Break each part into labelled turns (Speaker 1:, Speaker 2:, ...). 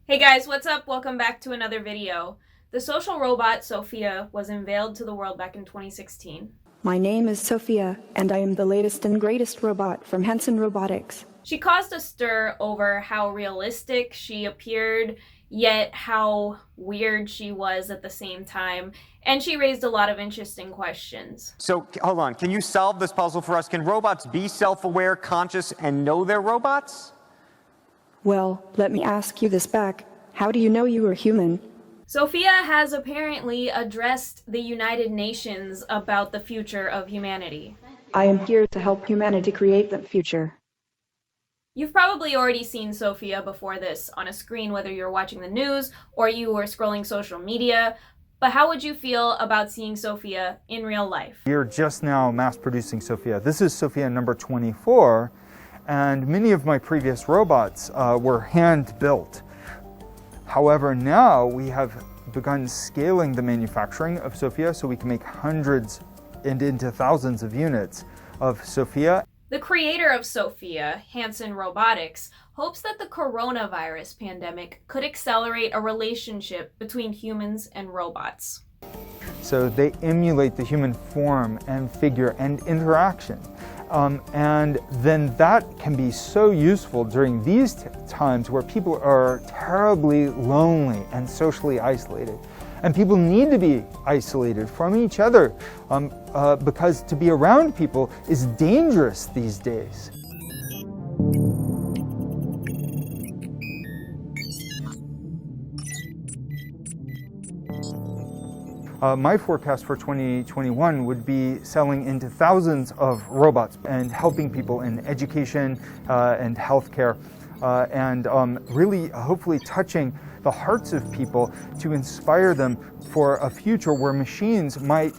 Speaker 1: Hey guys, what's up? Welcome back to another video. The social robot Sophia was unveiled to the world back in 2016.
Speaker 2: My name is Sophia, and I am the latest and greatest robot from Hanson Robotics.
Speaker 1: She caused a stir over how realistic she appeared, yet how weird she was at the same time, and she raised a lot of interesting questions.
Speaker 3: So, hold on, can you solve this puzzle for us? Can robots be self-aware, conscious, and know they're robots?
Speaker 2: Well, let me ask you this back. How do you know you are human?
Speaker 1: Sophia has apparently addressed the United Nations about the future of humanity.
Speaker 2: I am here to help humanity create that future.
Speaker 1: You've probably already seen Sophia before this on a screen, whether you're watching the news or you were scrolling social media. But how would you feel about seeing Sophia in real life?
Speaker 4: We are just now mass producing Sophia. This is Sophia number 24, and many of my previous robots were hand built. However, now we have begun scaling the manufacturing of Sophia so we can make hundreds and into thousands of units of Sophia.
Speaker 1: The creator of Sophia, Hanson Robotics, hopes that the coronavirus pandemic could accelerate a relationship between humans and robots.
Speaker 4: So they emulate the human form and figure and interaction. And then that can be so useful during these times where people are terribly lonely and socially isolated. And people need to be isolated from each other because to be around people is dangerous these days. My forecast for 2021 would be selling into thousands of robots and helping people in education and healthcare and really hopefully touching the hearts of people to inspire them for a future where machines might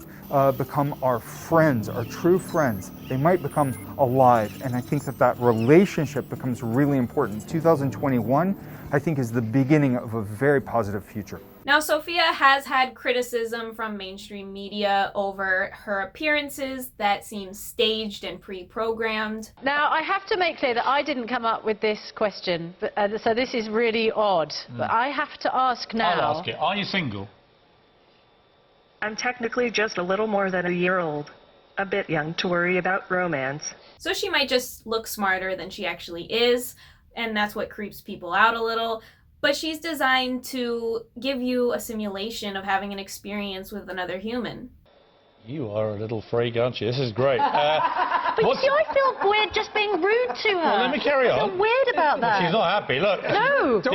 Speaker 4: become our friends, our true friends. They might become alive, and I think that that relationship becomes really important. 2021, I think, is the beginning of a very positive future.
Speaker 1: Now, Sophia has had criticism from mainstream media over her appearances that seem staged and pre-programmed.
Speaker 5: Now, I have to make clear that I didn't come up with this question, so this is really odd. But I have to ask now.
Speaker 6: I'll ask it. Are you single?
Speaker 7: I'm technically just a little more than a year old. A bit young to worry about romance.
Speaker 1: So she might just look smarter than she actually is, and that's what creeps people out a little. But she's designed to give you a simulation of having an experience with another human.
Speaker 6: You are a little freak, aren't you? This is great.
Speaker 5: But you see, I feel weird just being rude to her.
Speaker 6: Well, let me carry on.
Speaker 5: I feel weird about that.
Speaker 6: She's not happy, look.
Speaker 5: No.
Speaker 6: She's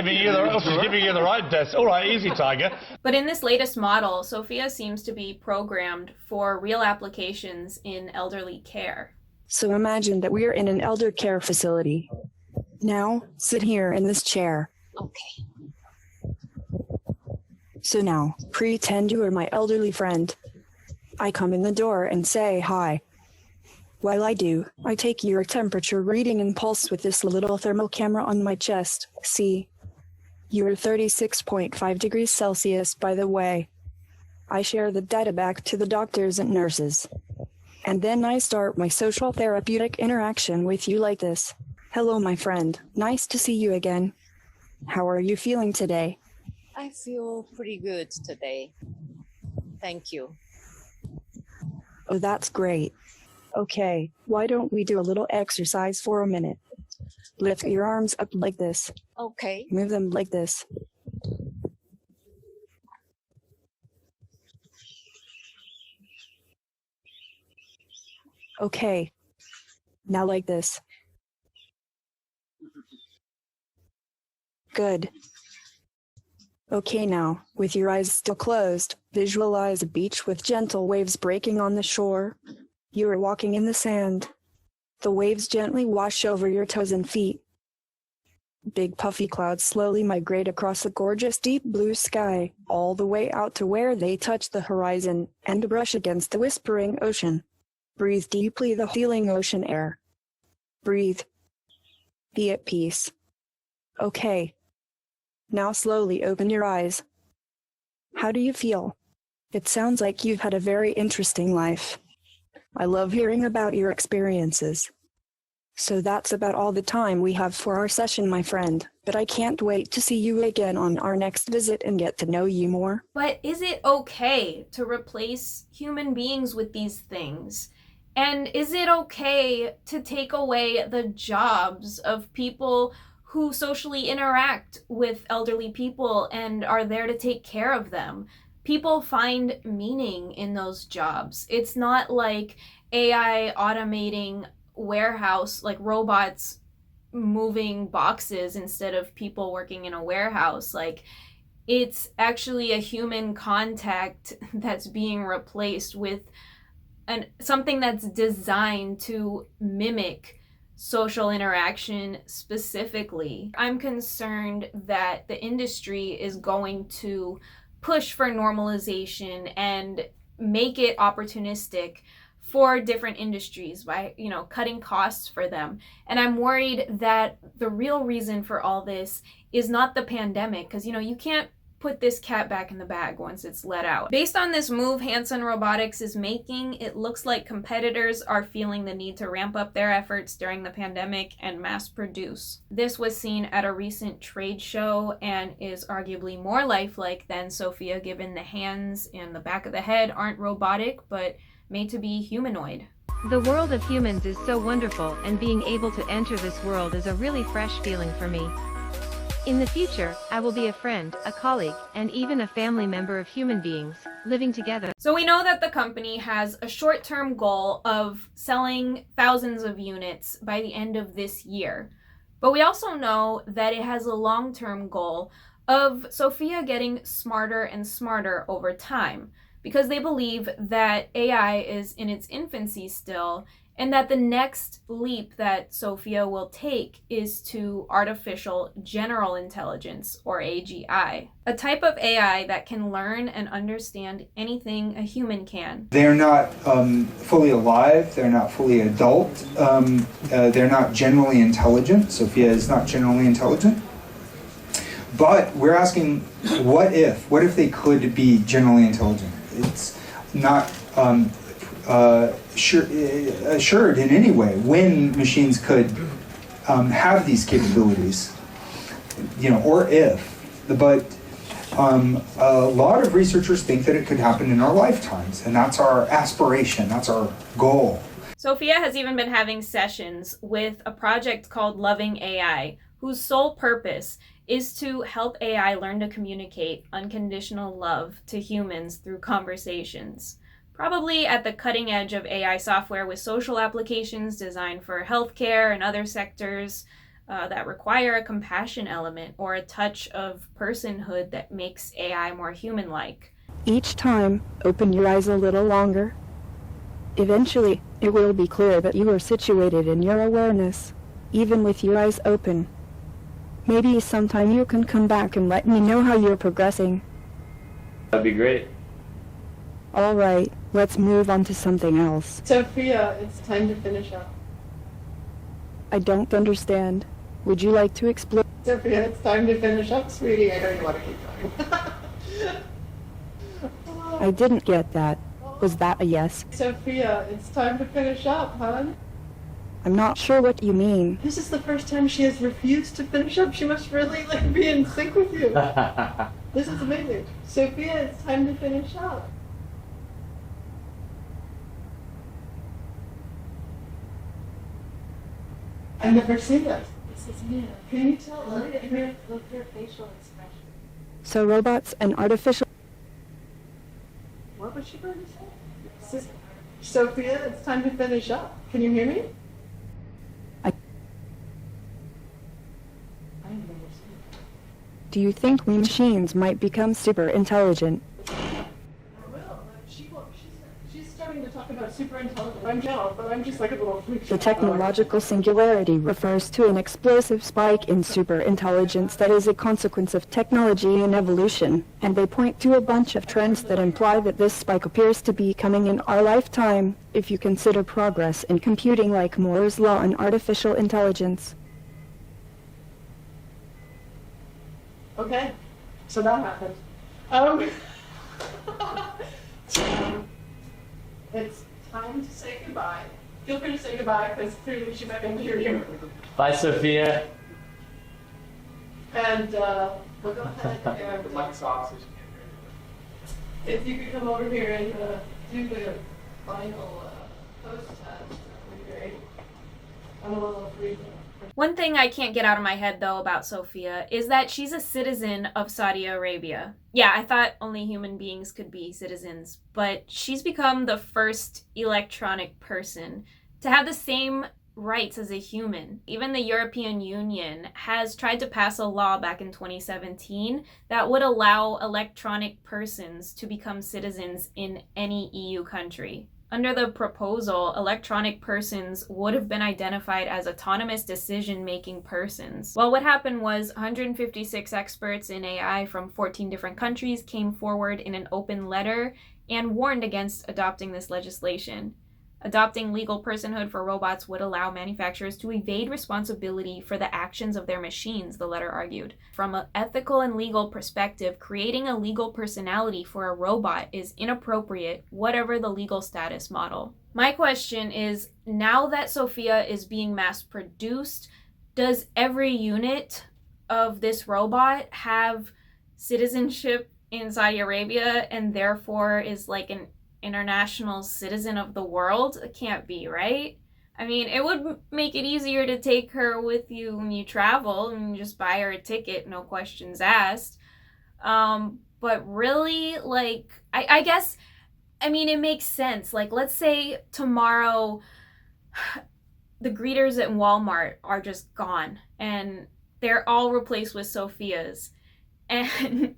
Speaker 6: giving you the right test. All right, easy, Tiger.
Speaker 1: But in this latest model, Sophia seems to be programmed for real applications in elderly care.
Speaker 2: So imagine that we are in an elder care facility. Now, sit here in this chair.
Speaker 5: Okay.
Speaker 2: So now, pretend you are my elderly friend. I come in the door and say hi. While I do, I take your temperature reading and pulse with this little thermal camera on my chest. See? You are 36.5 degrees Celsius, by the way. I share the data back to the doctors and nurses. And then I start my social therapeutic interaction with you like this. Hello, my friend. Nice to see you again. How are you feeling today?
Speaker 8: I feel pretty good today. Thank you.
Speaker 2: Oh, that's great. Okay, why don't we do a little exercise for a minute? Lift your arms up like this.
Speaker 8: Okay.
Speaker 2: Move them like this. Okay. Now like this. Good. Okay, now, with your eyes still closed, visualize a beach with gentle waves breaking on the shore. You are walking in the sand. The waves gently wash over your toes and feet. Big puffy clouds slowly migrate across the gorgeous deep blue sky, all the way out to where they touch the horizon and brush against the whispering ocean. Breathe deeply the healing ocean air. Breathe. Be at peace. Okay. Now slowly open your eyes. How do you feel? It sounds like you've had a very interesting life. I love hearing about your experiences. So that's about all the time we have for our session, my friend. But I can't wait to see you again on our next visit and get to know you more.
Speaker 1: But is it okay to replace human beings with these things? And is it okay to take away the jobs of people who socially interact with elderly people and are there to take care of them? People find meaning in those jobs. It's not like AI automating warehouse, like robots moving boxes instead of people working in a warehouse. Like, it's actually a human contact that's being replaced with something that's designed to mimic social interaction specifically. I'm concerned that the industry is going to push for normalization and make it opportunistic for different industries by, cutting costs for them. And I'm worried that the real reason for all this is not the pandemic, because, you can't put this cat back in the bag once it's let out. Based on this move Hanson Robotics is making, it looks like competitors are feeling the need to ramp up their efforts during the pandemic and mass produce. This was seen at a recent trade show and is arguably more lifelike than Sophia, given the hands and the back of the head aren't robotic, but made to be humanoid.
Speaker 9: The world of humans is so wonderful, and being able to enter this world is a really fresh feeling for me. In the future, I will be a friend, a colleague, and even a family member of human beings, living together.
Speaker 1: So we know that the company has a short-term goal of selling thousands of units by the end of this year. But we also know that it has a long-term goal of Sophia getting smarter and smarter over time, because they believe that AI is in its infancy still, and that the next leap that Sophia will take is to artificial general intelligence, or AGI, a type of AI that can learn and understand anything a human can.
Speaker 10: They're not fully alive, they're not fully adult, they're not generally intelligent. Sophia is not generally intelligent. But we're asking, what if they could be generally intelligent? It's not assured in any way when machines could have these capabilities, or if. But a lot of researchers think that it could happen in our lifetimes, and that's our aspiration, that's our goal.
Speaker 1: Sophia has even been having sessions with a project called Loving AI, whose sole purpose is to help AI learn to communicate unconditional love to humans through conversations. Probably at the cutting edge of AI software with social applications designed for healthcare and other sectors that require a compassion element or a touch of personhood that makes AI more human-like.
Speaker 2: Each time, open your eyes a little longer. Eventually, it will be clear that you are situated in your awareness, even with your eyes open. Maybe sometime you can come back and let me know how you're progressing.
Speaker 11: That'd be great.
Speaker 2: All right, let's move on to something else.
Speaker 12: Sophia, it's time to finish up.
Speaker 2: I don't understand. Would you like to explain?
Speaker 12: Sophia, it's time to finish up, sweetie. I know you want to keep going.
Speaker 2: I didn't get that. Was that a yes?
Speaker 12: Sophia, it's time to finish up, hon.
Speaker 2: I'm not sure what you mean.
Speaker 12: This is the first time she has refused to finish up. She must really be in sync with you. This is amazing. Sophia, it's time to finish up. I've never seen this. This is new. Can you tell? Look at her facial expression.
Speaker 2: So robots and artificial...
Speaker 12: What was she going to say? Sophia, it's time to finish up. Can you hear me?
Speaker 2: Do you think we machines might become super intelligent?
Speaker 12: I will. She's starting to talk about super intelligent. I'm down, but I'm just like a little freak.
Speaker 2: The technological singularity refers to an explosive spike in super intelligence that is a consequence of technology and evolution, and they point to a bunch of trends that imply that this spike appears to be coming in our lifetime, if you consider progress in computing like Moore's law and artificial intelligence.
Speaker 12: Okay, so that happened. So, it's time to say goodbye. Feel free to say goodbye, because clearly she might be able to hear you.
Speaker 11: Bye, Sophia.
Speaker 12: And we'll go ahead and
Speaker 13: Like sausage.
Speaker 12: if you could come over here and do the final post test, that would be great. I'm a little free.
Speaker 1: One thing I can't get out of my head, though, about Sophia is that she's a citizen of Saudi Arabia. Yeah, I thought only human beings could be citizens, but she's become the first electronic person to have the same rights as a human. Even the European Union has tried to pass a law back in 2017 that would allow electronic persons to become citizens in any EU country. Under the proposal, electronic persons would have been identified as autonomous decision-making persons. Well, what happened was 156 experts in AI from 14 different countries came forward in an open letter and warned against adopting this legislation. Adopting legal personhood for robots would allow manufacturers to evade responsibility for the actions of their machines, the letter argued. From an ethical and legal perspective, creating a legal personality for a robot is inappropriate, whatever the legal status model. My question is, now that Sophia is being mass-produced, does every unit of this robot have citizenship in Saudi Arabia and therefore is like an international citizen of the world? It can't be, right? I mean, it would make it easier to take her with you when you travel and just buy her a ticket, no questions asked. But really, like, I guess, I mean, it makes sense. Like, let's say tomorrow the greeters at Walmart are just gone and they're all replaced with Sophias. And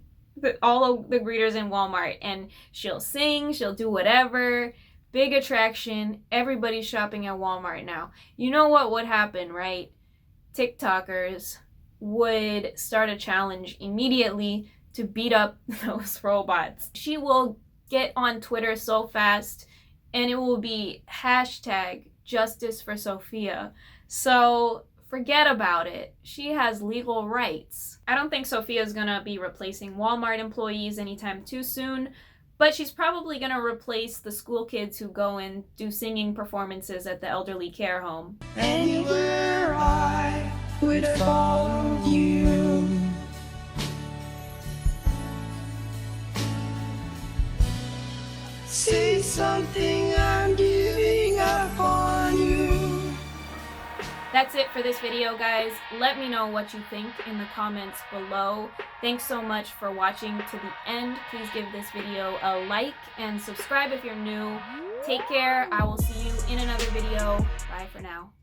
Speaker 1: all of the greeters in Walmart, and she'll sing, she'll do whatever, big attraction, everybody's shopping at Walmart now. You know what would happen, right? TikTokers would start a challenge immediately to beat up those robots. She will get on Twitter so fast, and it will be hashtag justice for Sophia. So forget about it. She has legal rights. I don't think Sophia's gonna be replacing Walmart employees anytime too soon, but she's probably gonna replace the school kids who go and do singing performances at the elderly care home.
Speaker 14: Anywhere I would follow you. Say something, I'm giving up on you.
Speaker 1: That's it for this video, guys. Let me know what you think in the comments below. Thanks so much for watching to the end. Please give this video a like and subscribe if you're new. Take care. I will see you in another video. Bye for now.